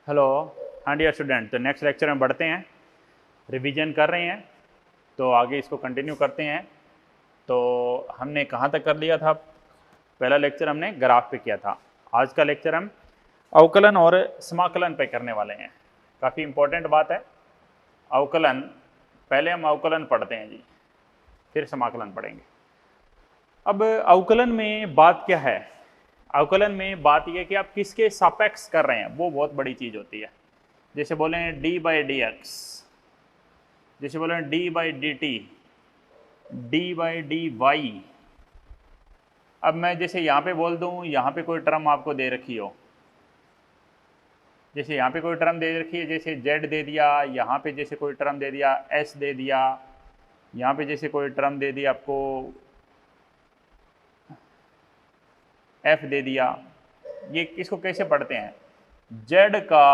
Hello. हाँ dear student, तो next lecture में बढ़ते हैं। रिवीजन कर रहे हैं तो आगे इसको कंटिन्यू करते हैं। तो हमने कहाँ तक कर लिया था? पहला लेक्चर हमने ग्राफ पे किया था। आज का लेक्चर हम अवकलन और समाकलन पे करने वाले हैं। काफ़ी इम्पोर्टेंट बात है अवकलन। पहले हम अवकलन पढ़ते हैं जी, फिर समाकलन पढ़ेंगे। अब अवकलन में बात क्या है? अवकलन में बात यह कि आप किसके सापेक्ष कर रहे हैं, वो बहुत बड़ी चीज़ होती है। जैसे बोले डी बाई डी एक्स, जैसे बोले d by d t, d by d y. अब मैं जैसे यहाँ पे बोल दूँ, यहाँ पे कोई टर्म आपको दे रखी हो, जैसे यहाँ पे कोई टर्म दे रखी है, जैसे z दे दिया, यहाँ पे जैसे कोई टर्म दे दिया s दे दिया, यहाँ पे जैसे कोई टर्म दे दिया आपको f दे दिया। ये इसको कैसे पढ़ते हैं? z का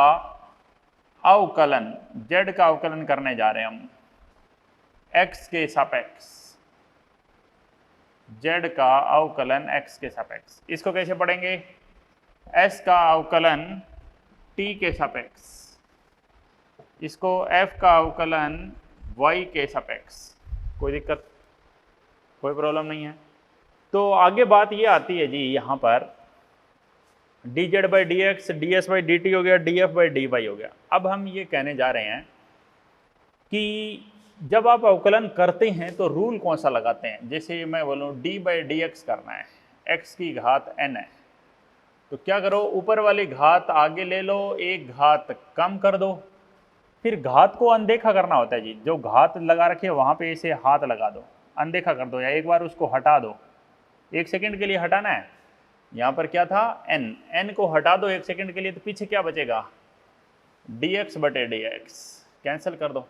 अवकलन, z का अवकलन करने जा रहे हैं हम x के सापेक्ष। z का अवकलन x के सापेक्ष, इसको कैसे पढ़ेंगे? s का अवकलन t के सापेक्ष, इसको f का अवकलन y के सापेक्ष। कोई दिक्कत, कोई प्रॉब्लम नहीं है। तो आगे बात ये आती है जी, यहाँ पर dz by d x, d s by d t हो गया, d f by d y हो गया। अब हम ये कहने जा रहे हैं कि जब आप अवकलन करते हैं तो रूल कौन सा लगाते हैं। जैसे मैं बोलूँ d बाई डी एक्स करना है, x की घात n है, तो क्या करो, ऊपर वाली घात आगे ले लो, एक घात कम कर दो, फिर घात को अनदेखा करना होता है जी। जो घात लगा रखी है वहाँ पे ऐसे हाथ लगा दो, अनदेखा कर दो, या एक बार उसको हटा दो। 1 सेकंड के लिए हटाना है। यहाँ पर क्या था, n को हटा दो 1 सेकंड के लिए, तो पीछे क्या बचेगा, dx बटे dx, कैंसिल कर दो।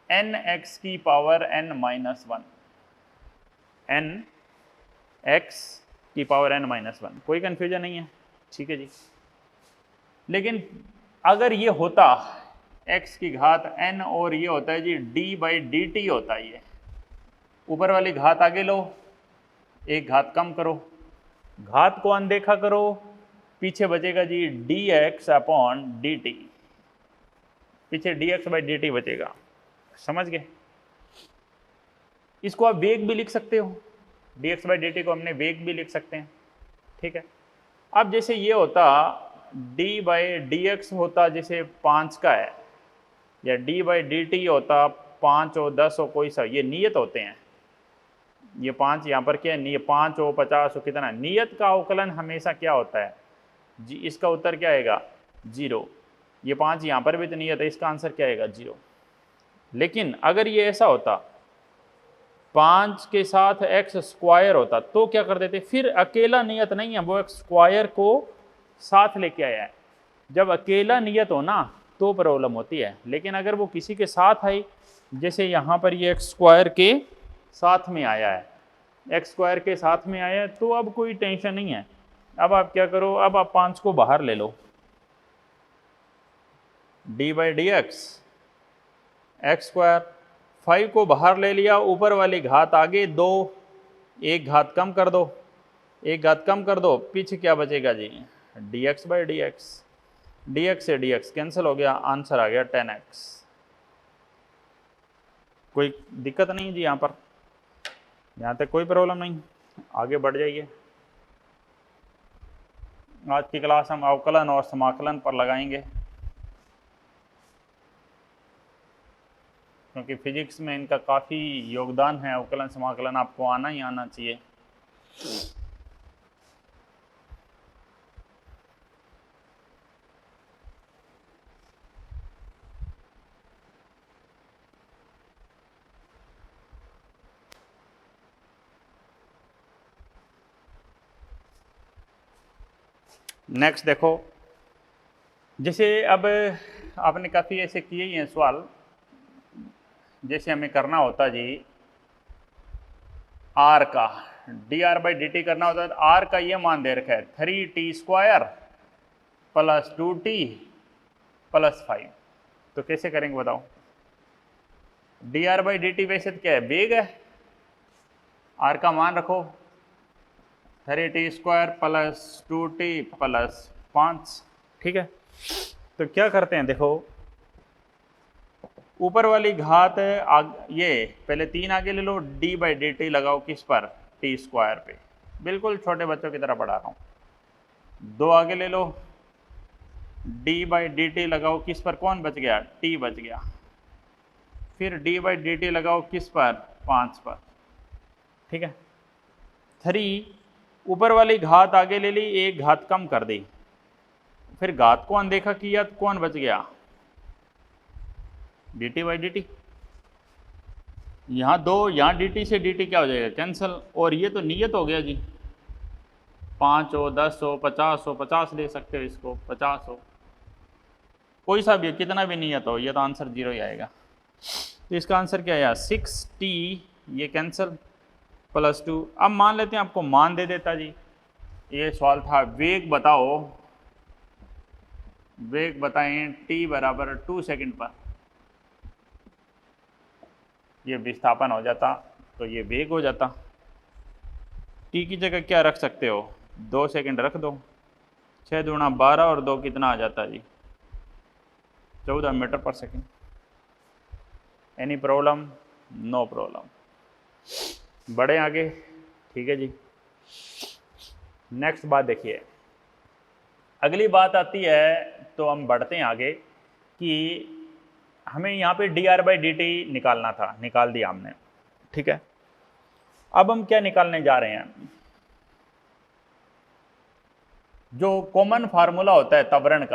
n x की power n minus 1, n x की पावर n माइनस 1। कोई कन्फ्यूजन नहीं है, ठीक है जी। लेकिन अगर ये होता x की घात n और ये होता है जी d बाई डी टी होता है, ये ऊपर वाली घात आगे लो, एक घात कम करो, घात को अनदेखा करो, पीछे बचेगा जी dx अपॉन dt, पीछे dx बाई dt बचेगा। समझ गए? इसको आप वेग भी लिख सकते हो, dx बाई dt को हमने वेग भी लिख सकते हैं, ठीक है। अब जैसे ये होता d बाई डी एक्स होता जैसे 5 का है, या d बाई डी टी होता 5 हो 10 हो कोई सा, ये नियत होते हैं। ये 5 यहाँ पर क्या है, 5 हो 50 हो कितना, नियत का अवकलन हमेशा क्या होता है जी, इसका उत्तर क्या आएगा 0। ये 5 यहाँ पर भी तो नियत है, इसका आंसर क्या आएगा 0। लेकिन अगर ये ऐसा होता 5 के साथ एक्स स्क्वायर होता तो क्या कर देते, फिर अकेला नियत नहीं है, वो एक्स स्क्वायर को साथ लेके आया है। जब अकेला नियत हो ना तो प्रॉब्लम होती है, लेकिन अगर वो किसी के साथ आई, जैसे यहाँ पर ये एक्स स्क्वायर के साथ में आया है, एक्स स्क्वायर के साथ में आया है, तो अब कोई टेंशन नहीं है। अब आप क्या करो, अब आप 5 को बाहर ले लो, d by d x x square, 5 को बाहर ले लिया, ऊपर वाली घात आगे 2, एक घात कम कर दो, एक घात कम कर दो, पीछे क्या बचेगा जी dx by d x, dx से dx कैंसिल हो गया, आंसर आ गया 10x। कोई दिक्कत नहीं जी, यहाँ पर यहाँ तक कोई प्रॉब्लम नहीं, आगे बढ़ जाइए। आज की क्लास हम अवकलन और समाकलन पर लगाएंगे, क्योंकि फिजिक्स में इनका काफ़ी योगदान है। अवकलन समाकलन आपको आना ही आना चाहिए। नेक्स्ट देखो, जैसे अब आपने काफ़ी ऐसे किए ही हैं सवाल, जैसे हमें करना होता जी r का D R by d T करना होता है, तो r का ये मान दे रखा है 3t square plus 2t plus 5। तो कैसे करेंगे बताओ? D R by d T वैसे तो क्या है, वेग है, r का मान रखो 3t square plus 2t plus 5, ठीक है। तो क्या करते हैं, देखो ऊपर वाली घात ये पहले 3 आगे ले लो, डी बाई डी टी लगाओ किस पर, टी स्क्वायर पे, बिल्कुल छोटे बच्चों की तरह पढ़ा रहा हूँ। 2 आगे ले लो, डी बाई डी टी लगाओ किस पर, कौन बच गया, टी बच गया। फिर डी बाई डी टी लगाओ किस पर, 5 पर, ठीक है। 3 ऊपर वाली घात आगे ले ली, एक घात कम कर दी, फिर घात को अनदेखा किया तो कौन बच गया, D T by d T. यहाँ 2, यहाँ डी टी से डी टी क्या हो जाएगा, कैंसिल, और ये तो नियत हो गया जी, 5 हो, 10 हो, 50 हो, 50 ले सकते हो इसको, 50 हो, कोई सा भी कितना भी नियत हो, ये तो आंसर 0 ही आएगा। तो इसका आंसर क्या आया, 6t, ये कैंसिल, +2। अब मान लेते हैं आपको मान दे देता जी, ये सवाल था वेग बताओ, वेग बताएं t बराबर 2 सेकंड पर, ये विस्थापन हो जाता तो ये वेग हो जाता। t की जगह क्या रख सकते हो, 2 सेकंड रख दो, 6 दूना 12 और 2 कितना आ जाता है जी, 14 metre per second. Any problem, no problem. बढ़े आगे, ठीक है जी। नेक्स्ट बात देखिए, अगली बात आती है, तो हम बढ़ते हैं आगे कि हमें यहाँ पे D R by d T निकालना था, निकाल दिया हमने, ठीक है। अब हम क्या निकालने जा रहे हैं, जो कॉमन फार्मूला होता है त्वरण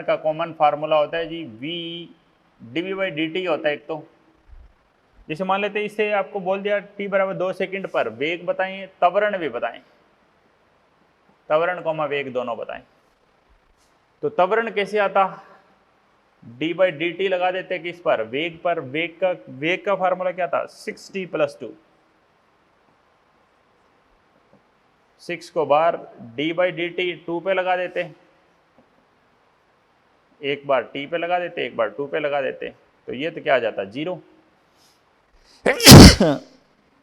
का कॉमन फार्मूला होता है जी, v d v by d t होता है एक। तो जैसे मान लेते हैं, इससे आपको बोल दिया t बराबर 2 सेकंड पर, वेग बताएं, त्वरण भी बताएं, त्वरण कॉमा वेग दोनों बताएं। तो त्वरण कैसे आता, d बाई डी टी लगा देते किस पर, वेग पर, वेग का फार्मूला क्या था, 6t + 2, 6 को बार d बाई डी टी 2 पे लगा देते, एक बार t पे लगा देते, एक बार 2 पे लगा देते, तो ये तो क्या आ जाता, 0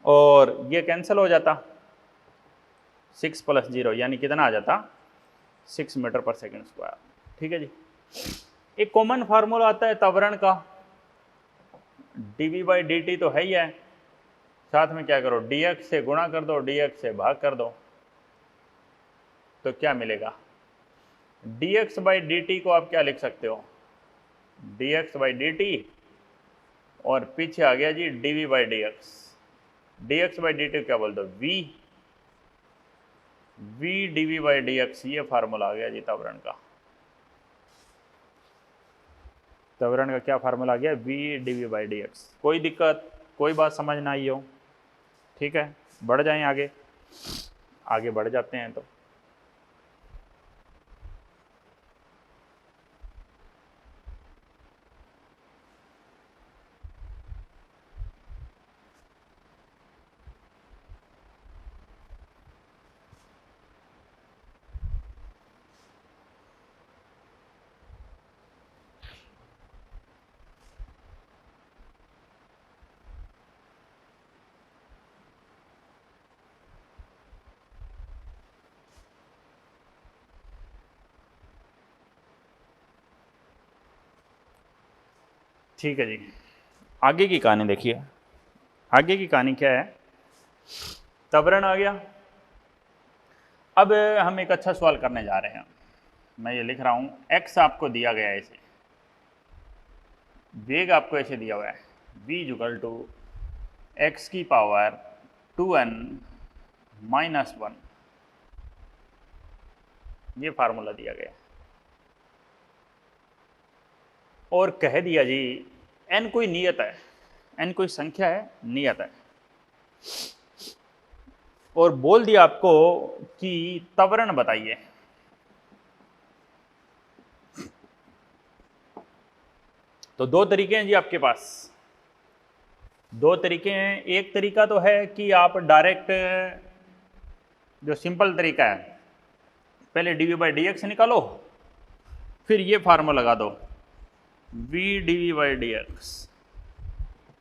और ये कैंसिल हो जाता, 6 + 0 यानी कितना आ जाता, 6 मीटर पर सेकंड स्क्वायर, ठीक है जी। एक कॉमन फार्मूला आता है त्वरण का, dv बाई डी टी तो है ही है, साथ में क्या करो, dx से गुणा कर दो, dx से भाग कर दो, तो क्या मिलेगा, dx बाई डी टी को आप क्या लिख सकते हो, dx बाई डी टी, और पीछे आ गया जी dv by dx, dx by d T क्या बोल दो, v dv बाई dx, ये फार्मूला आ गया जी त्वरण का। त्वरण का क्या फार्मूला आ गया, v dv बाई dx। कोई दिक्कत, कोई बात समझ ना आई हो, ठीक है। बढ़ जाएं आगे, आगे बढ़ जाते हैं। तो ठीक है जी, आगे की कहानी देखिए। आगे की कहानी क्या है, त्वरण आ गया। अब हम एक अच्छा सवाल करने जा रहे हैं, मैं ये लिख रहा हूँ, x आपको दिया गया है, ऐसे वेग आपको ऐसे दिया हुआ है, v = x की पावर 2n - 1, ये फार्मूला दिया गया, और कह दिया जी n कोई नियत है, n कोई संख्या है, नियत है, और बोल दिया आपको कि त्वरण बताइए। तो 2 तरीके हैं जी आपके पास, 2 तरीके हैं। एक तरीका तो है कि आप डायरेक्ट, जो सिंपल तरीका है, पहले dv बाई dx निकालो, फिर ये फार्मूला लगा दो, v dv बाई dx।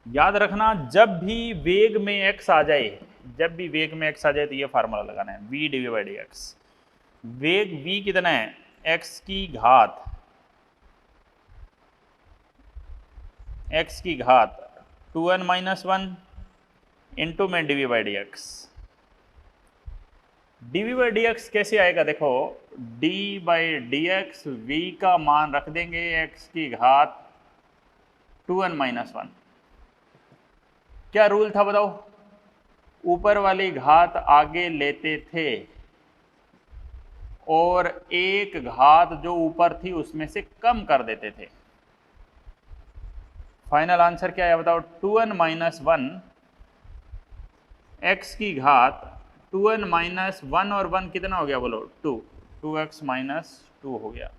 याद रखना, जब भी वेग में x आ जाए, जब भी वेग में x आ जाए तो ये फार्मूला लगाना है, v dv बाई dx। वेग v कितना है, x की घात एक्स की घात 2n माइनस वन इंटू में d v by d x. D v by d x कैसे आएगा, देखो d by d x v का मान रख देंगे एक्स की घात 2n माइनस वन। क्या रूल था बताओ, ऊपर वाली घात आगे लेते थे और एक घात जो ऊपर थी उसमें से कम कर देते थे। फाइनल आंसर क्या है बताओ, 2n माइनस वन एक्स की घात 2n माइनस वन और वन कितना हो गया बोलो, 2, 2x माइनस 2 हो गया।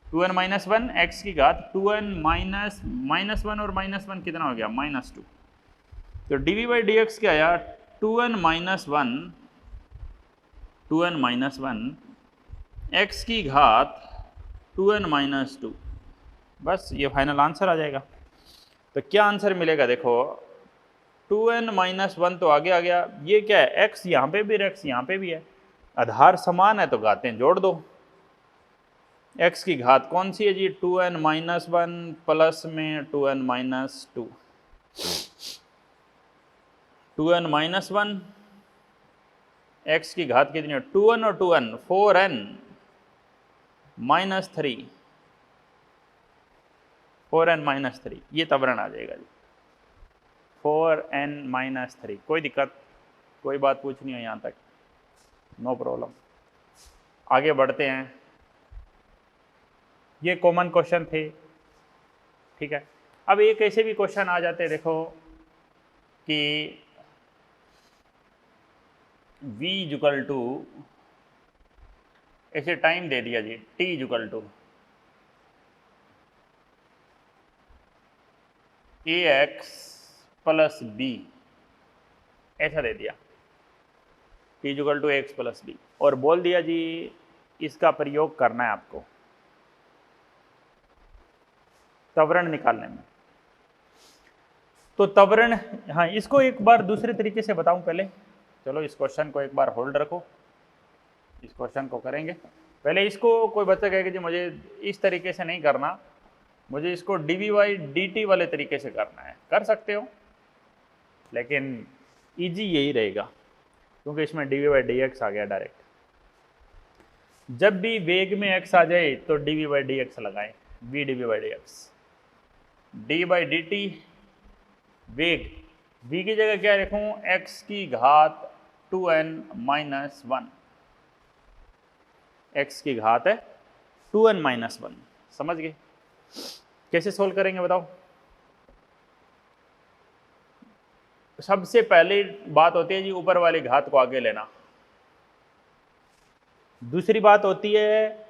2n माइनस वन एक्स की घात 2n माइनस वन और माइनस वन कितना हो गया, माइनस 2। तो d v by d x क्या आया, 2n minus one 2n minus one x की घात 2n माइनस 2। बस ये फाइनल आंसर आ जाएगा। तो क्या आंसर मिलेगा, देखो 2n माइनस वन तो आगे आ गया, ये क्या है, x यहाँ पे भी और x यहाँ पे भी है, आधार समान है तो घातें जोड़ दो। x की घात कौन सी है जी, 2n माइनस वन प्लस में 2n minus 2, 2n minus one x की घात कितनी है, 2n और 2n 4n minus 3, 4n minus 3, ये तवरण आ जाएगा जी 4n माइनस 3। कोई दिक्कत, कोई बात पूछनी है यहाँ तक, नो प्रॉब्लम। आगे बढ़ते हैं, ये कॉमन क्वेश्चन थे, ठीक है। अब एक ऐसे भी क्वेश्चन आ जाते हैं देखो कि v इक्वल टू, ऐसे टाइम दे दिया जी t equal to ax plus b, ऐसा दे दिया t equal to x plus b, और बोल दिया जी इसका प्रयोग करना है आपको त्वरण निकालने में। तो त्वरण, हाँ इसको एक बार दूसरे तरीके से बताऊं पहले, चलो इस क्वेश्चन को एक बार होल्ड रखो, इस क्वेश्चन को करेंगे पहले। इसको कोई बच्चा कहेगा जी मुझे इस तरीके से नहीं करना, मुझे इसको d v by d t वाले तरीके से करना है, कर सकते हो, लेकिन इजी यही रहेगा क्योंकि इसमें d v by d x आ गया डायरेक्ट। जब भी वेग में x आ जाए तो d v by d x लगाएं, v d v by d x, d by d t वेग, v की जगह क्या लिखूं, x की घात 2n माइनस वन, x की घात है 2n माइनस वन। समझ गए, कैसे सोल्व करेंगे बताओ। सबसे पहली बात होती है जी ऊपर वाली घात को आगे लेना, दूसरी बात होती है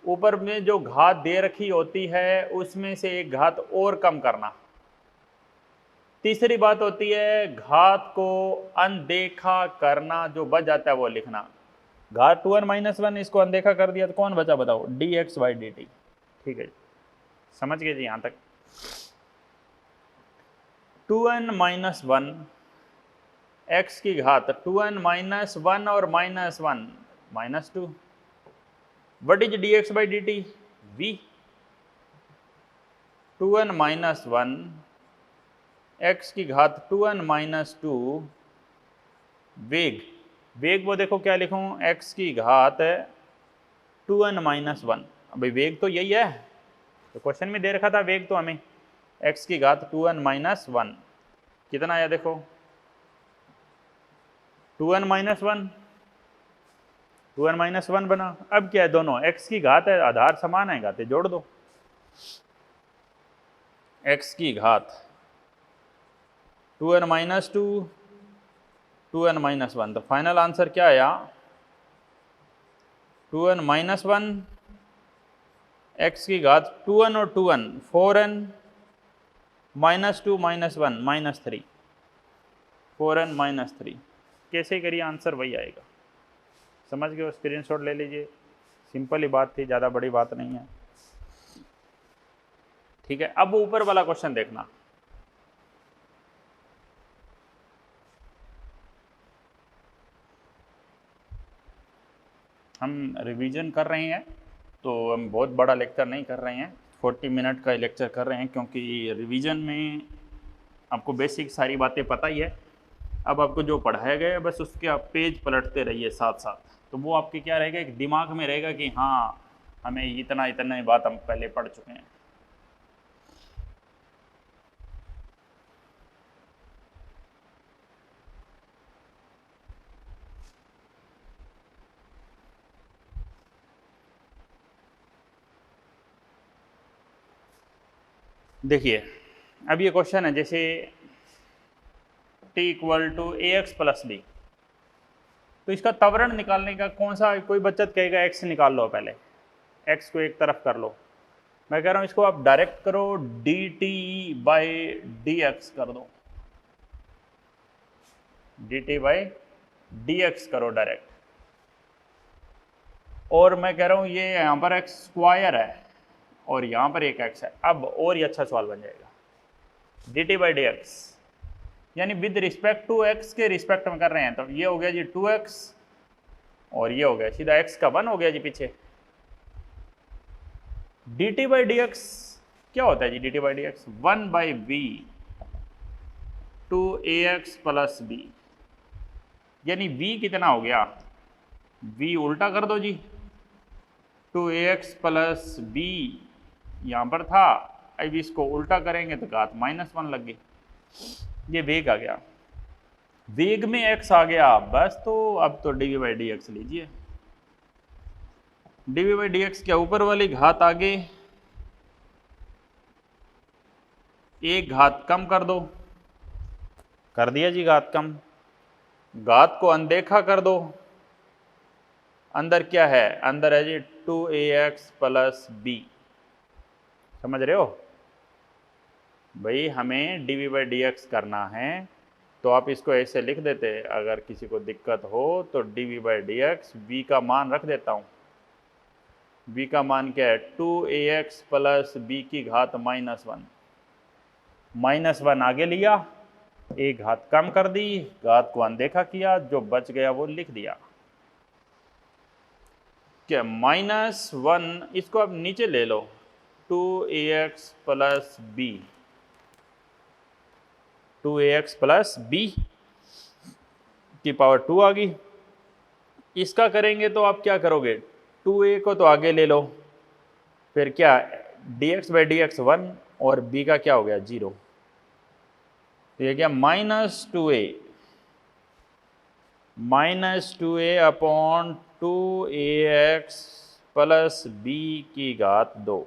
ऊपर में जो घात दे रखी होती है उसमें से एक घात और कम करना, तीसरी बात होती है घात को अनदेखा करना, जो बच जाता है वो लिखना। घात 2n माइनस वन इसको अनदेखा कर दिया तो कौन बचा बताओ, D x by d T. ठीक है जी, समझ गए जी यहाँ तक। 2n माइनस वन एक्स की घात 2n माइनस वन और minus one minus 2, what is d x by d t, v 2n minus one x की घात 2n माइनस 2 वेग, वेग वो देखो क्या लिखूं, x की घात 2n माइनस वन। अभी वेग तो यही है, तो क्वेश्चन में दे रखा था वेग तो हमें, x की घात 2n माइनस वन कितना आया देखो 2n minus one, 2n minus one बना। अब क्या है, दोनों x की घात है, आधार समान है, घातें जोड़ दो, x की घात 2n minus 2 2n minus one, तो फाइनल आंसर क्या आया 2n माइनस वन एक्स की घात 2n और 2n 4n minus 2 minus one minus 3, 4n minus 3। कैसे करिए आंसर वही आएगा, समझ गए, स्क्रीनशॉट ले लीजिए, सिंपल ही बात थी, ज़्यादा बड़ी बात नहीं है। ठीक है, अब ऊपर वाला क्वेश्चन देखना, हम रिवीजन कर रहे हैं तो हम बहुत बड़ा लेक्चर नहीं कर रहे हैं, 40 मिनट का लेक्चर कर रहे हैं क्योंकि रिवीजन में आपको बेसिक सारी बातें पता ही है। अब आपको जो पढ़ाया गया है बस उसके आप पेज पलटते रहिए साथ साथ, तो वो आपके क्या रहेगा, एक दिमाग में रहेगा कि हाँ हमें इतना इतना बात हम पहले पढ़ चुके हैं। देखिए अब ये क्वेश्चन है, जैसे t equal to a x plus b, तो इसका त्वरण निकालने का कौन सा, कोई बच्चत कहेगा x निकाल लो, पहले x को एक तरफ कर लो। मैं कह रहा हूँ इसको आप डायरेक्ट करो, dt बाई dx कर दो, dt बाई dx करो डायरेक्ट। और मैं कह रहा हूँ ये यहाँ पर x स्क्वायर है और यहाँ पर एक x है। अब और ये अच्छा सवाल बन जाएगा, dt बाई dx यानी विद रिस्पेक्ट टू x के रिस्पेक्ट में कर रहे हैं, तो ये हो गया जी 2x और ये हो गया सीधा x का 1 हो गया जी पीछे। dt बाई dx क्या होता है जी, dt by dx 1 by v to ax plus b, यानी v कितना हो गया, v उल्टा कर दो जी, टू ax प्लस b यहाँ पर था, अब इसको उल्टा करेंगे तो घात -1 लग गई, ये वेग आ गया। वेग में x आ गया बस, तो अब तो dv बाई dx लीजिए, dv बाई dx के ऊपर वाली घात आगे एक घात कम कर दो, कर दिया जी घात कम, घात को अनदेखा कर दो, अंदर क्या है, अंदर है जी 2ax प्लस b, समझ रहे हो भाई, हमें dv बाई dx करना है, तो आप इसको ऐसे लिख देते, अगर किसी को दिक्कत हो तो dv बाई dx, v का मान रख देता हूँ, v का मान क्या है 2ax प्लस b की घात -1, -1 आगे लिया, एक घात कम कर दी, घात को अनदेखा किया, जो बच गया वो लिख दिया, क्या -1, इसको आप नीचे ले लो, 2ax plus b, 2ax plus b की पावर 2 आ गई। इसका करेंगे तो आप क्या करोगे, 2a को तो आगे ले लो, फिर क्या dx बाई dx 1 और b का क्या हो गया 0, तो ये क्या -2a upon 2ax plus b की घात 2,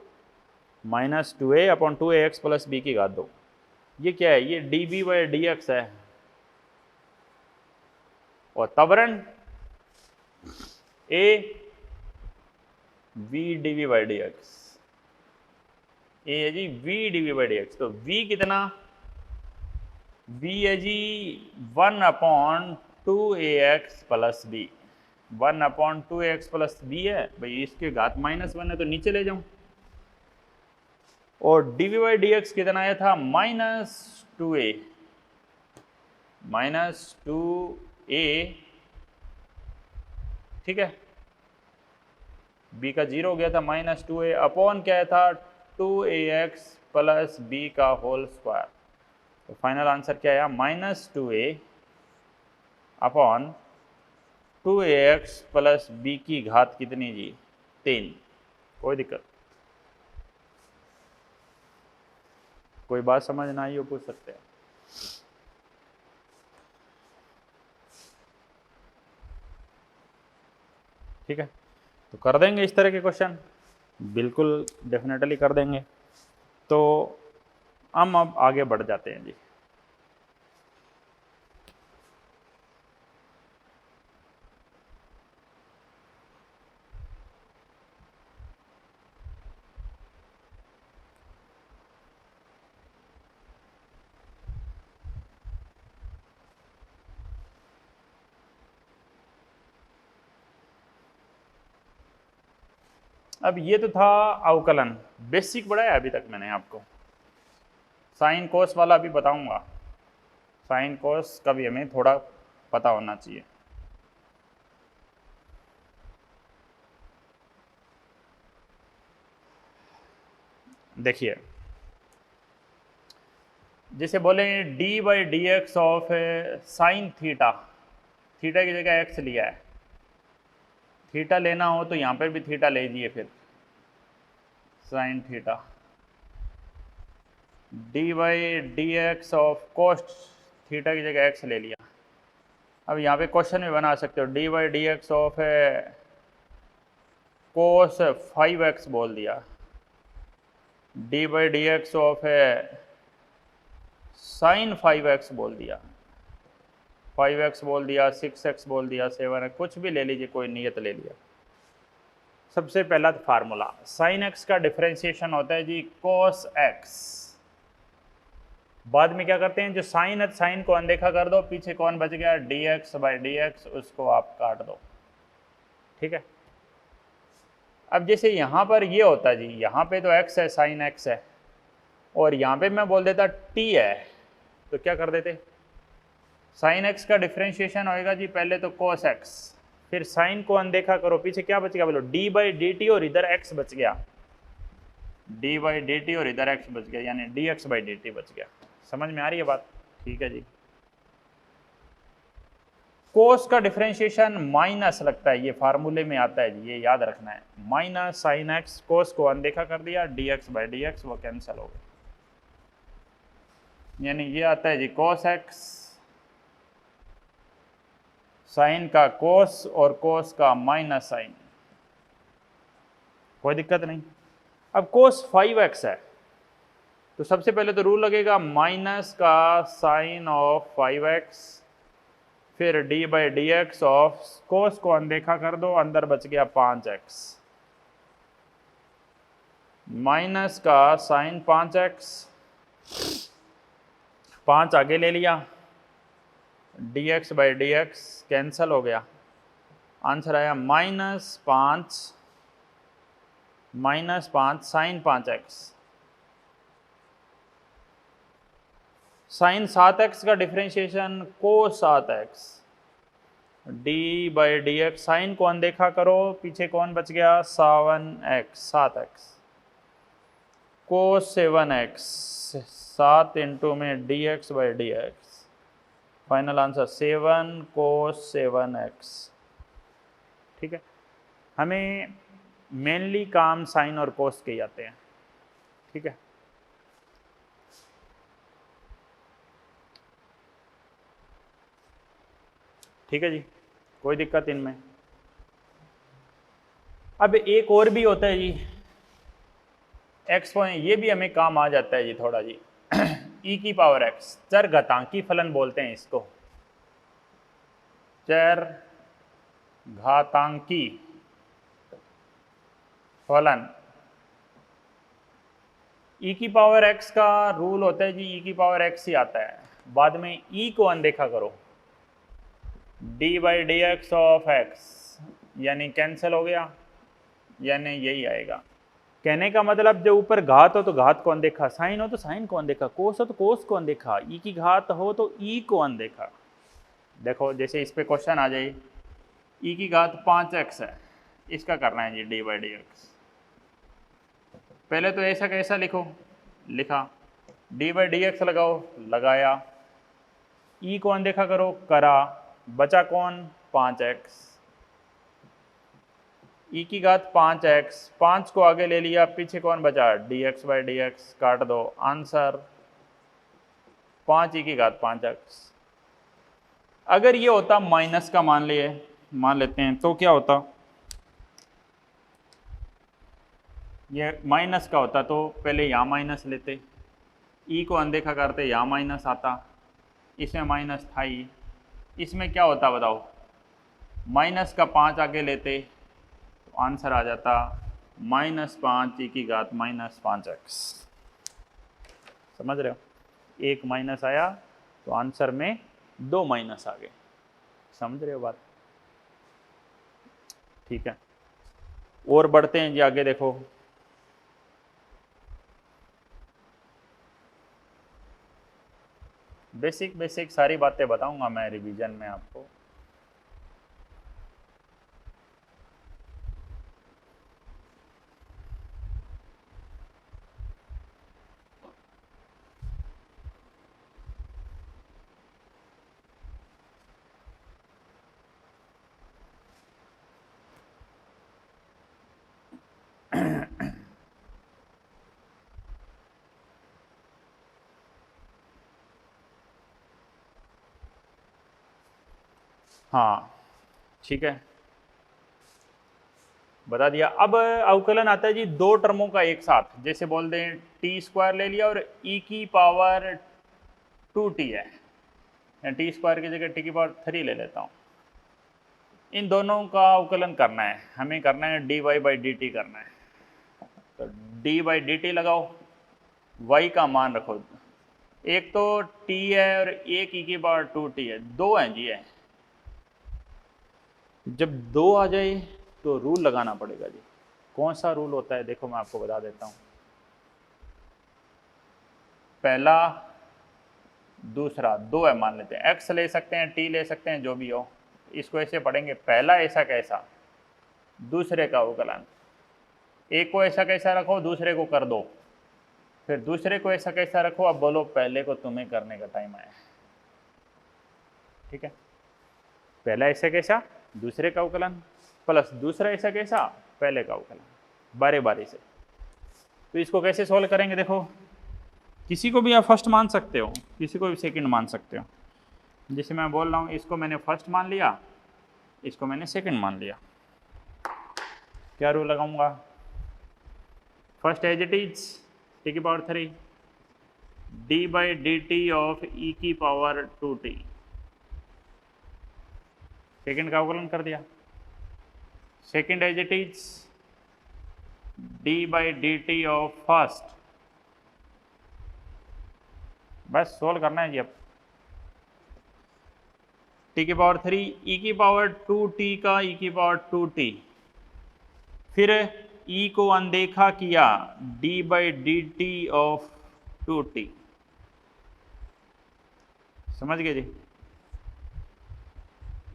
-2a upon 2ax plus b की घात 2, ये क्या है, ये db बाई dx है, और त्वरण a v dv by dx, ए है जी v dv बाई dx, तो v कितना, v है जी 1 upon 2ax plus b, 1 upon 2ax plus b है भाई, इसके घात -1 है तो नीचे ले जाऊं, और dv बाई dx कितना आया था -2a, -2a, ठीक है, b का 0 हो गया था, -2a अपॉन क्या था 2ax प्लस b का होल स्क्वायर, तो फाइनल आंसर क्या आया -2a upon 2ax plus b की घात कितनी जी 3, कोई दिक्कत, कोई बात समझ ना आई हो पूछ सकते हैं। ठीक है, तो कर देंगे इस तरह के क्वेश्चन, बिल्कुल डेफिनेटली कर देंगे। तो हम अब आगे बढ़ जाते हैं जी। अब ये तो था अवकलन, बेसिक पढ़ाया अभी तक मैंने आपको, साइन कोस वाला भी बताऊंगा, साइन कोस का भी हमें थोड़ा पता होना चाहिए। देखिए जैसे बोले d by d x of sine theta, theta की जगह एक्स लिया है, थीटा लेना हो तो यहाँ पर भी थीटा ले लीजिए, फिर sine theta, d by d x of cos theta की जगह एक्स ले लिया। अब यहाँ पे क्वेश्चन भी बना सकते हो, D by d x of cos 5x बोल दिया, D by d x of sine 5x बोल दिया, 5x बोल दिया, 6x बोल दिया, 7x, कुछ भी ले लीजिए, कोई नियत ले लिया। सबसे पहला फार्मूला, साइन x का डिफरेंशिएशन होता है जी कोस x। बाद में क्या करते हैं, जो साइन है साइन को अनदेखा कर दो, पीछे कौन बच गया, dx बाई dx, उसको आप काट दो, ठीक है। अब जैसे यहाँ पर ये होता जी, यहाँ पे तो x है, साइन x है, और यहाँ पे मैं बोल देता t है, तो क्या कर देते, साइन x का डिफरेंशिएशन होएगा जी पहले तो cos x, फिर साइन को अनदेखा करो, पीछे क्या बच गया बोलो, d बाई डी टी, और इधर x बच गया, d बाई डी टी, और इधर x बच गया, यानी dx बाई डी टी बच गया। समझ में आ रही है बात, ठीक है जी। कोस का डिफरेंशिएशन माइनस लगता है, ये फार्मूले में आता है जी, ये याद रखना है, माइनस साइन एक्स, कोस को अनदेखा कर दिया, dx बाई dx, वो कैंसिल हो गया, यानी ये आता है जी कोस एक्स, साइन का कोस और कोस का माइनस साइन, कोई दिक्कत नहीं। अब कोस 5x है, तो सबसे पहले तो रूल लगेगा माइनस का साइन ऑफ 5x, फिर d by d x of cos को अनदेखा कर दो, अंदर बच गया 5x, माइनस का साइन 5x, 5 आगे ले लिया, dx by d x cancel हो गया, आंसर आया minus 5 sign 5x। Sine 7x का differentiation cos 7x, d by d x, sine को अनदेखा करो, पीछे कौन बच गया, 7x, कोस 7x, 7 इंटू में dx by d x, final answer 7 cos 7x, ठीक है। हमें मेनली काम साइन और कोस के ही आते हैं, ठीक है। ठीक है जी, कोई दिक्कत इनमें। अब एक और भी होता है जी एक्स पॉइंट, ये भी हमें काम आ जाता है जी थोड़ा जी, e की पावर x, चर घातांकी फलन बोलते हैं इसको, चर घातांकी फलन। e की पावर x का रूल होता है जी, e की पावर x ही आता है, बाद में e को अनदेखा करो, d by d x of x, यानी कैंसिल हो गया, यानी यही आएगा। कहने का मतलब जो ऊपर घात हो तो घात को अनदेखा, साइन हो तो साइन को अनदेखा, कोस हो तो कोस को अनदेखा, ई की घात हो तो ई को अनदेखा। देखो जैसे इस पे क्वेश्चन आ जाए, ई की घात 5x है, इसका करना है G D by d x. पहले तो ऐसा कैसा लिखो, लिखा, डी बाई डी एक्स लगाओ, लगाया, ई को अनदेखा करो, करा, बचा कौन, 5x, ई की घात 5x, 5 को आगे ले लिया, पीछे कौन बचा, dx बाई डी एक्स, काट दो, आंसर 5 ई की घात 5x। अगर ये होता माइनस का मान लेते हैं, तो क्या होता, ये माइनस का होता तो पहले यहाँ माइनस लेते, ई को अनदेखा करते, यहाँ माइनस आता, इसमें माइनस था ही, इसमें क्या होता बताओ, माइनस का 5 आगे लेते, तो आंसर आ जाता -5 ई की घात -5x। समझ रहे हो, एक माइनस आया तो आंसर में 2 माइनस आ गए, समझ रहे हो बात, ठीक है। और बढ़ते हैं जी आगे, देखो बेसिक सारी बातें बताऊंगा मैं रिवीजन में आपको। हाँ ठीक है, बता दिया। अब अवकलन आता है जी दो टर्मों का एक साथ, जैसे बोल दें टी स्क्वायर ले लिया और ई की पावर 2t है, या टी स्क्वायर की जगह टी की पावर 3 ले लेता हूँ। इन दोनों का अवकलन करना है, हमें करना है dy बाई डी टी करना है। तो डी बाई डी टी लगाओ, y का मान रखो, एक तो t है और एक ई की पावर 2t है, दो हैं जी है। जब दो आ जाए तो रूल लगाना पड़ेगा जी। कौन सा रूल होता है देखो मैं आपको बता देता हूँ। पहला दूसरा दो है मान लेते हैं, x ले सकते हैं t ले सकते हैं, जो भी हो। इसको ऐसे पढ़ेंगे, पहला ऐसा कैसा, दूसरे का अवकलन। एक को ऐसा कैसा रखो, दूसरे को कर दो, फिर दूसरे को ऐसा कैसा रखो। अब बोलो पहले को तुम्हें करने का टाइम आया, ठीक है। पहला ऐसा कैसा, दूसरे का अवकलन, प्लस दूसरा ऐसा कैसा, पहले का अवकलन, बारी बारी से। तो इसको कैसे सॉल्व करेंगे देखो, किसी को भी आप फर्स्ट मान सकते हो, किसी को भी सेकंड मान सकते हो। जैसे मैं बोल रहा हूँ, इसको मैंने फर्स्ट मान लिया, इसको मैंने सेकंड मान लिया। क्या रूल लगाऊंगा, first as it is t की power 3 d by d t of e की पावर 2t, सेकंड का अवकलन कर दिया। Second as it is d by d t of first, बस सोल्व करना है जी। अब टी की पावर 3 ई की पावर 2t का ई की पावर 2t, फिर ई को अनदेखा किया, D by d t of 2t, समझ गए जी।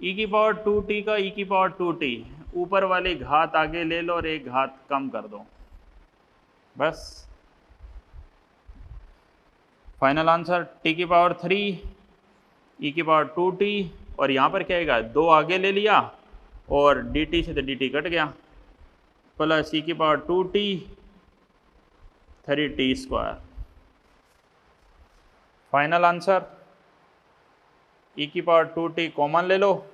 ई की पावर 2t का ई की पावर 2t, ऊपर वाली घात आगे ले लो और एक घात कम कर दो, बस फाइनल आंसर टी की पावर 3 ई की पावर 2t, और यहाँ पर क्या आएगा, दो आगे ले लिया और dt से तो dt कट गया, प्लस ई की power 2t 3t square. Final answer e की पावर 2t कॉमन ले लो,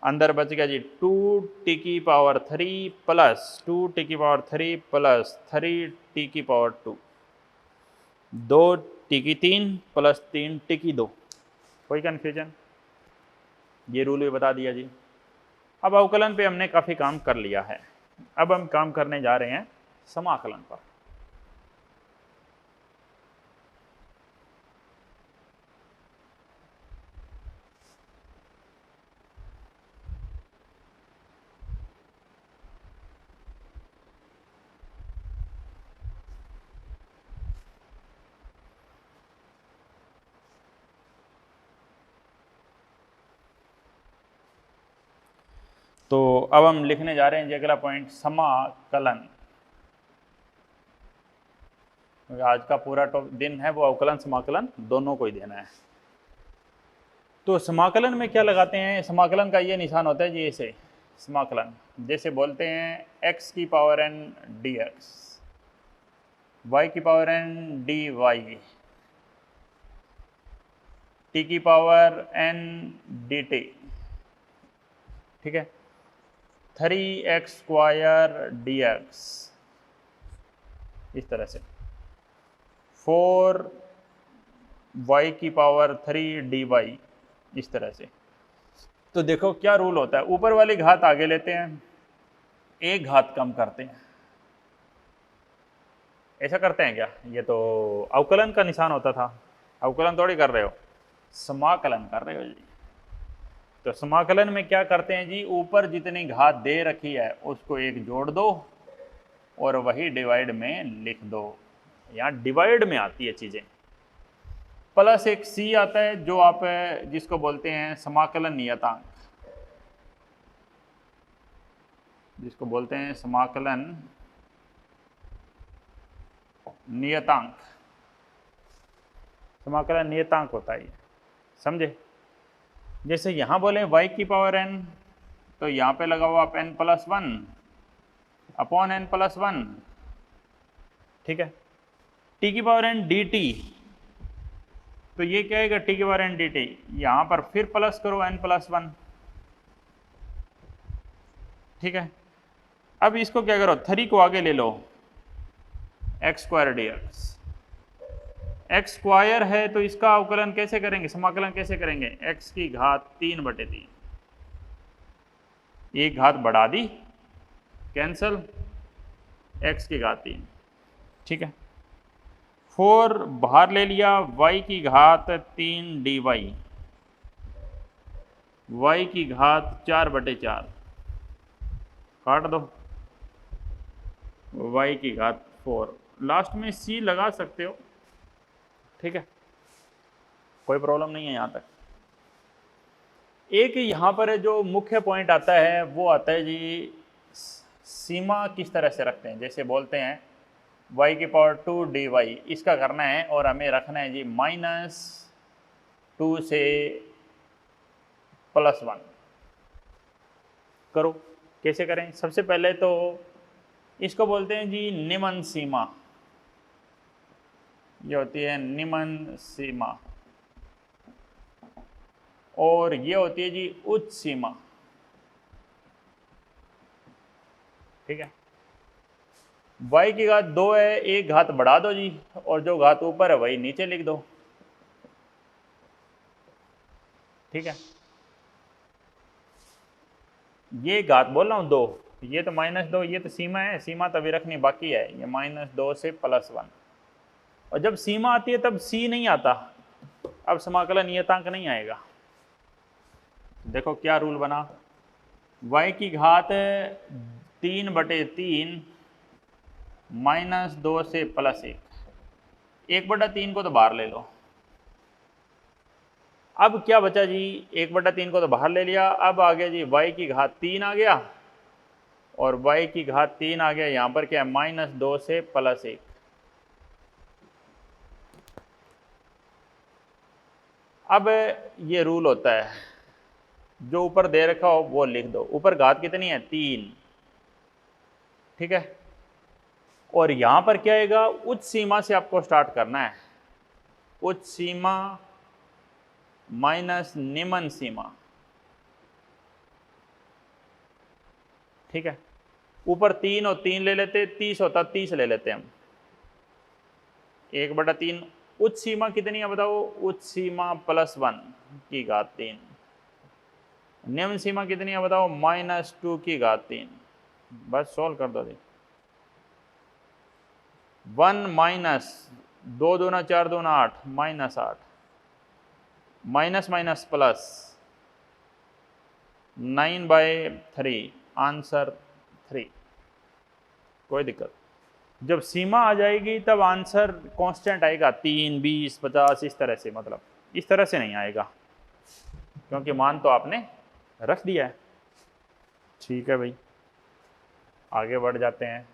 अंदर बच गया जी 2t की पावर 3 प्लस 2t की पावर 3 प्लस 3t की पावर 2, 2t की 3 प्लस 3t की 2। कोई कन्फ्यूजन, ये रूल भी बता दिया जी। अब अवकलन पे हमने काफ़ी काम कर लिया है, अब हम काम करने जा रहे हैं समाकलन पर। तो अब हम लिखने जा रहे हैं जी अगला पॉइंट, समाकलन। आज का पूरा दिन है वो अवकलन समाकलन दोनों को ही देना है। तो समाकलन में क्या लगाते हैं, समाकलन का ये निशान होता है जी, ऐसे समाकलन, जैसे बोलते हैं x की पावर n dx, y की पावर n dy, t की पावर n dt, ठीक है, 3x स्क्वायर dx, इस तरह से 4y की पावर 3 dy, इस तरह से। तो देखो क्या रूल होता है, ऊपर वाली घात आगे लेते हैं, एक घात कम करते हैं, ऐसा करते हैं क्या, ये तो अवकलन का निशान होता था, अवकलन थोड़ी कर रहे हो, समाकलन कर रहे हो जी। तो समाकलन में क्या करते हैं जी, ऊपर जितनी घात दे रखी है उसको एक जोड़ दो और वही डिवाइड में लिख दो, यहाँ डिवाइड में आती है चीज़ें। प्लस एक सी आता है जो आप जिसको बोलते हैं समाकलन नियतांक, जिसको बोलते हैं समाकलन नियतांक, समाकलन नियतांक होता है ये, समझे। जैसे यहाँ बोले y की पावर n, तो यहाँ पे लगा हुआ आप n plus 1 upon n plus 1, ठीक है। t की पावर n dt, तो ये क्या आएगा, t की पावर n dt, यहाँ पर फिर प्लस करो n प्लस 1, ठीक है। अब इसको क्या करो, 3 को आगे ले लो, x square d x. X square है तो इसका अवकलन कैसे करेंगे, समाकलन कैसे करेंगे, एक्स की घात 3/3, एक घात बढ़ा दी, कैंसल, एक्स की घात 3, ठीक है। 4 बाहर ले लिया, y की घात 3 dy, y की घात 4/4, काट दो, y की घात 4, लास्ट में c लगा सकते हो, ठीक है, कोई प्रॉब्लम नहीं है यहाँ तक। एक यहाँ पर जो मुख्य पॉइंट आता है वो आता है जी, सीमा किस तरह से रखते हैं। जैसे बोलते हैं y⁴ dy, इसका करना है और हमें रखना है जी -2 से +1। करो, कैसे करें, सबसे पहले तो इसको बोलते हैं जी निम्न सीमा, ये होती है निम्न सीमा, और ये होती है जी उच्च सीमा, ठीक है। y की घात 2 है, एक घात बढ़ा दो जी, और जो घात ऊपर है वही नीचे लिख दो, ठीक है। ये घात बोल रहा हूँ 2, ये तो -2, ये तो सीमा है, सीमा तभी रखनी बाकी है, ये -2 से +1, और जब सीमा आती है तब c नहीं आता, अब समाकलन नियतांक नहीं आएगा। देखो क्या रूल बना, y की घात 3/3 -2 से +1, 1/3 को तो बाहर ले लो। अब क्या बचा जी, 1/3 को तो बाहर ले लिया, अब आ गया जी y की घात 3 आ गया, और y की घात 3 आ गया, यहाँ पर क्या है -2 से +1। अब ये रूल होता है, जो ऊपर दे रखा हो वो लिख दो, ऊपर घात कितनी है 3, ठीक है, और यहाँ पर क्या आएगा, उच्च सीमा से आपको स्टार्ट करना है, उच्च सीमा माइनस निम्न सीमा, ठीक है। ऊपर 3 और 3 ले लेते, 30 होता 30 ले लेते हम, 1/3, उच्च सीमा कितनी है बताओ, उच्च सीमा +1 की घात 3, निम्न सीमा कितनी है बताओ, -2 की घात 3, बस सोल्व कर दो जी। 1 माइनस 2 दूना 4 दूना 8, -8, माइनस माइनस प्लस 9/3, आंसर 3, कोई दिक्कत। जब सीमा आ जाएगी तब आंसर कांस्टेंट आएगा, 3, 20, 50, इस तरह से, मतलब इस तरह से नहीं आएगा, क्योंकि मान तो आपने रख दिया है। ठीक है भाई, आगे बढ़ जाते हैं।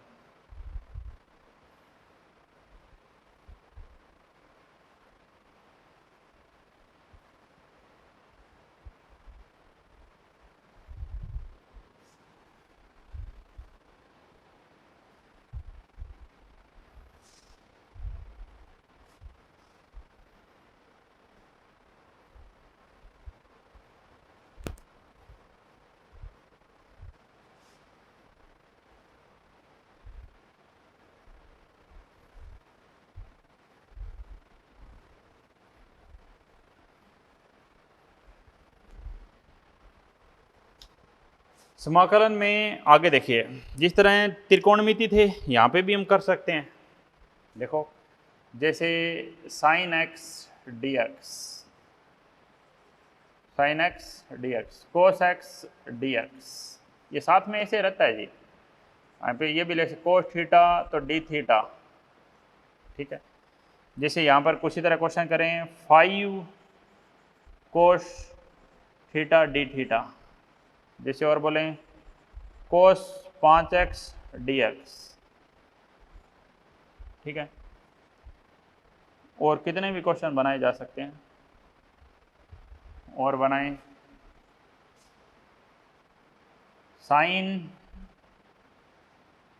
समाकलन में आगे देखिए, जिस तरह त्रिकोणमिति थे यहाँ पे भी हम कर सकते हैं। देखो, जैसे sin x dx, sin x dx, cos x dx, ये साथ में ऐसे रहता है जी, यहाँ पे ये भी लिख सकते cos थीटा तो d थीटा, ठीक है। जैसे यहाँ पर कुछ ही तरह क्वेश्चन करें, 5 cos थीटा d थीटा, जैसे और बोलें cos 5x dx, ठीक है। और कितने भी क्वेश्चन बनाए जा सकते हैं, और बनाएं sin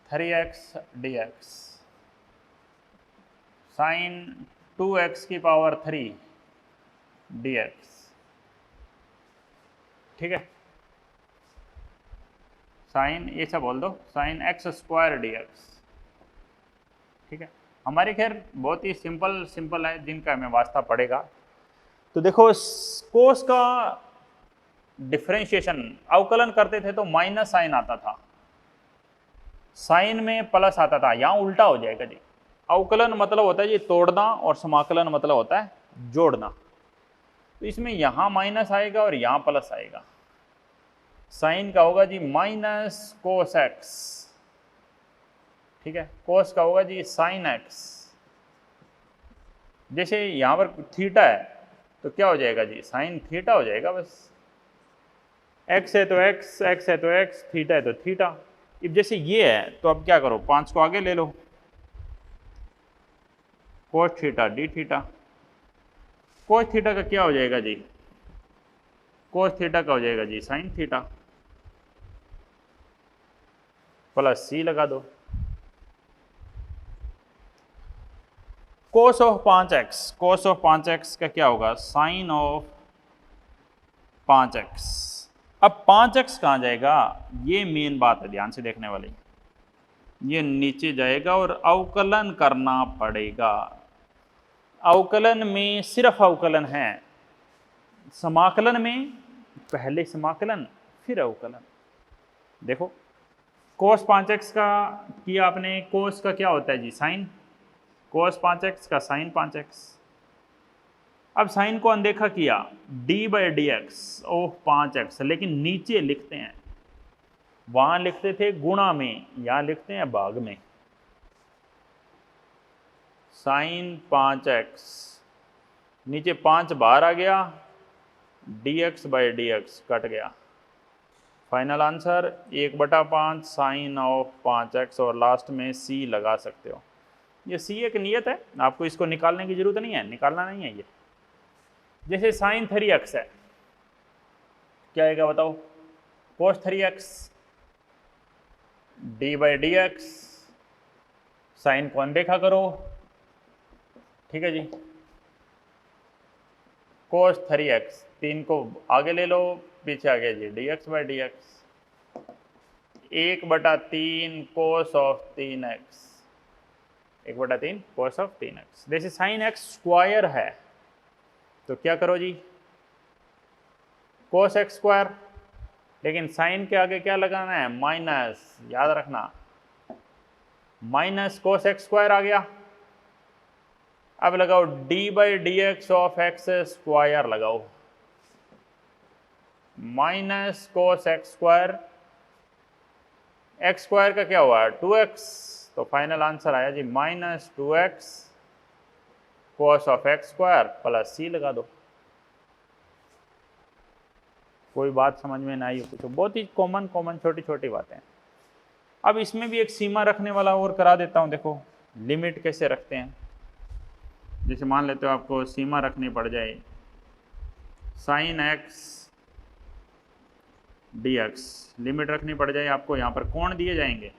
3x dx, sin 2x की पावर 3 dx, ठीक है। साइन, ये सब बोल दो, sign x square d x. ठीक है, हमारी खैर बहुत ही सिंपल है, जिनका हमें वास्ता पड़ेगा। तो देखो कोस का डिफरेंशिएशन अवकलन करते थे तो माइनस साइन आता था, साइन में प्लस आता था, यहाँ उल्टा हो जाएगा जी। अवकलन मतलब होता है जी तोड़ना, और समाकलन मतलब होता है जोड़ना। तो इसमें यहाँ माइनस आएगा और यहाँ प्लस आएगा। साइन का होगा जी माइनस कोस एक्स, ठीक है, कोस का होगा जी साइन एक्स। जैसे यहाँ पर थीटा है तो क्या हो जाएगा जी, साइन थीटा हो जाएगा बस। एक्स है तो एक्स, एक्स है तो एक्स, थीटा है तो थीटा। अब जैसे ये है तो अब क्या करो, 5 को आगे ले लो, cos theta d theta. Cos theta का क्या हो जाएगा जी, कोस थीटा का हो जाएगा जी साइन थीटा, प्लस सी लगा दो। Cos of 5x, cos of 5x का क्या होगा, साइन ऑफ 5x। अब 5x कहाँ जाएगा, ये मेन बात है, ध्यान से देखने वाली। ये नीचे जाएगा और अवकलन करना पड़ेगा। अवकलन में सिर्फ अवकलन है, समाकलन में पहले समाकलन फिर अवकलन। देखो कोस 5x का किया आपने, कोस का क्या होता है जी साइन, कोस 5x का साइन 5x। अब साइन को अनदेखा किया, d by d x of 5x, लेकिन नीचे लिखते हैं, वहां लिखते थे गुणा में, यहां लिखते हैं भाग में। साइन 5x, नीचे 5 बाहर आ गया, dx by d x cut गया। Final answer 1/5 sine of 5x, और लास्ट में c लगा सकते हो। ये c एक नियत है, आपको इसको निकालने की जरूरत नहीं है, निकालना नहीं है ये। जैसे साइन 3x है, क्या आएगा बताओ, cos 3x, d by d x, sine को अनदेखा करो, ठीक है जी, कोस 3x, 3 को आगे ले लो, पीछे आ गया जी dx by d x, 1/3 cos of 3x, 1/3 cos of 3x। जैसे साइन एक्स स्क्वायर है तो क्या करो जी, कोस एक्स स्क्वायर, लेकिन साइन के आगे क्या लगाना है, माइनस, याद रखना, माइनस कोस एक्स स्क्वायर आ गया। अब लगाओ d by d x of x square, लगाओ minus cos x square, x square का क्या हुआ 2x, तो फाइनल आंसर आया जी minus 2x cos of x square, plus c लगा दो। कोई बात समझ में ना आई हो तो बहुत ही कॉमन छोटी छोटी बातें हैं। अब इसमें भी एक सीमा रखने वाला और करा देता हूं, देखो लिमिट कैसे रखते हैं। जैसे मान लेते हो आपको सीमा रखनी पड़ जाए, sine x D x, limit रखनी पड़ जाए आपको, यहाँ पर कोण दिए जाएंगे,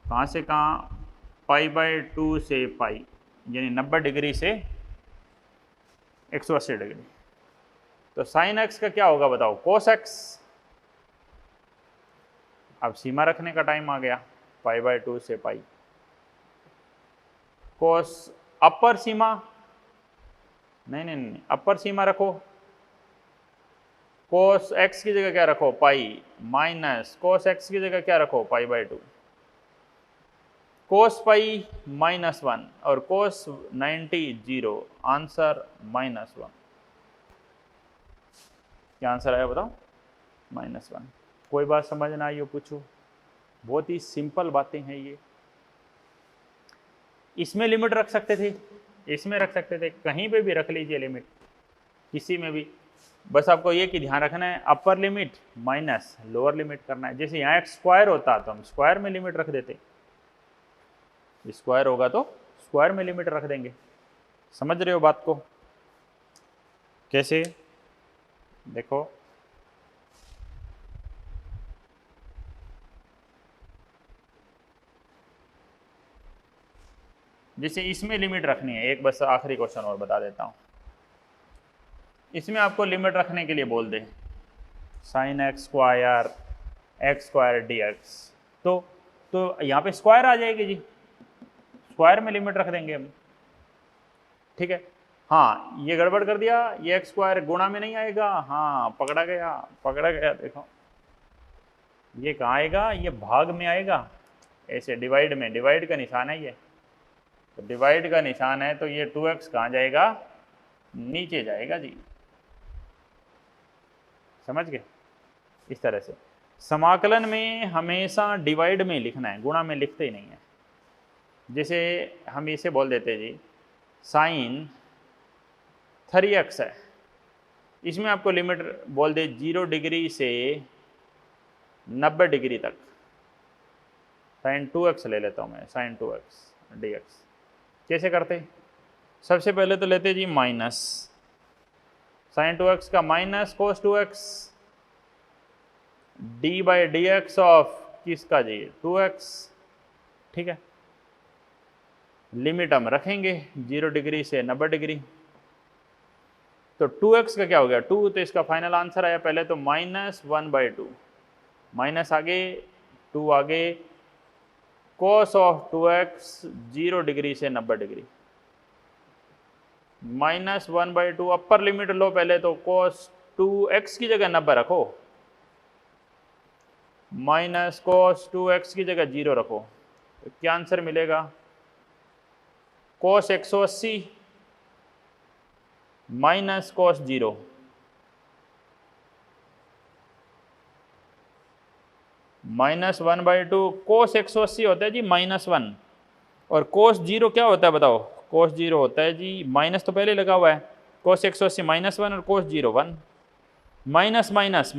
कहाँ से कहाँ, π/2 से पाई, यानी 90 डिग्री से 180 डिग्री। तो साइन एक्स का क्या होगा बताओ, कोस एक्स। अब सीमा रखने का टाइम आ गया, π/2 से पाई, कोस अपर सीमा, नहीं, अपर सीमा रखो, कोस एक्स की जगह क्या रखो पाई, माइनस कोस एक्स की जगह क्या रखो π/2, कोस पाई -1 और कोस 90 0, आंसर -1। क्या आंसर आया बताओ, -1। कोई बात समझ ना आई हो पूछो, बहुत ही सिंपल बातें हैं ये। इसमें लिमिट रख सकते थे, इसमें रख सकते थे, कहीं पे भी रख लीजिए लिमिट, किसी में भी। बस आपको ये कि ध्यान रखना है upper limit minus lower limit करना है। जैसे यहाँ एक स्क्वायर होता तो हम स्क्वायर में लिमिट रख देते, स्क्वायर होगा तो स्क्वायर में लिमिट रख देंगे। समझ रहे हो बात को, कैसे, देखो जैसे इसमें लिमिट रखनी है, एक बस आखिरी क्वेश्चन और बता देता हूँ। इसमें आपको लिमिट रखने के लिए बोल दे, sine x square d x. तो यहाँ पे स्क्वायर आ जाएगी जी, स्क्वायर में लिमिट रख देंगे हम, ठीक है। हाँ ये गड़बड़ कर दिया, ये एक्स स्क्वायर गुणा में नहीं आएगा, हाँ पकड़ा गया, देखो ये कहाँ आएगा, ये भाग में आएगा, ऐसे डिवाइड में, डिवाइड का निशान है ये, तो डिवाइड का निशान है तो ये 2x कहाँ जाएगा, नीचे जाएगा जी, समझ गए। इस तरह से समाकलन में हमेशा डिवाइड में लिखना है, गुणा में लिखते ही नहीं है। जैसे हम इसे बोल देते हैं जी साइन 3x है, इसमें आपको लिमिट बोल दे 0 डिग्री से 90 डिग्री तक, साइन 2x ले लेता हूँ मैं, साइन 2x dx। कैसे करते, सबसे पहले तो लेते जी माइनस साइन 2x का minus cos 2x D by d x of किसका जी 2x, ठीक है। लिमिट हम रखेंगे 0 डिग्री से 90 डिग्री, तो 2x का क्या हो गया 2, तो इसका फाइनल आंसर आया पहले तो -1/2, माइनस आगे 2 आगे, cos ऑफ 2x 0 डिग्री से 90 डिग्री, -1/2 अपर लिमिट लो पहले तो cos 2x की जगह 90 रखो, माइनस cos 2x की जगह 0 रखो, तो क्या आंसर मिलेगा cos 180 माइनस cos 0, -1/2 cos 180 होता है जी -1, और cos 0 क्या होता है बताओ, cos 0 होता है जी माइनस तो पहले लगा हुआ है, cos 180 -1 और cos 0 1, माइनस माइनस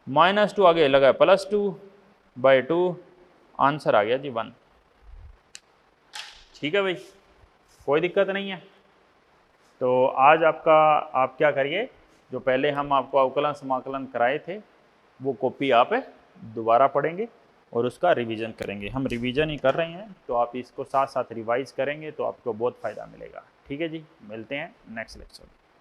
-2 आगे लगा है +2/2, आंसर आ गया जी 1। ठीक है भाई, कोई दिक्कत नहीं है। तो आज आपका आप क्या करिए, जो पहले हम आपको अवकलन समाकलन कराए थे वो कॉपी आप दोबारा पढ़ेंगे और उसका रिवीजन करेंगे। हम रिवीजन ही कर रहे हैं, तो आप इसको साथ साथ रिवाइज करेंगे तो आपको बहुत फ़ायदा मिलेगा। ठीक है जी, मिलते हैं नेक्स्ट लेक्चर में।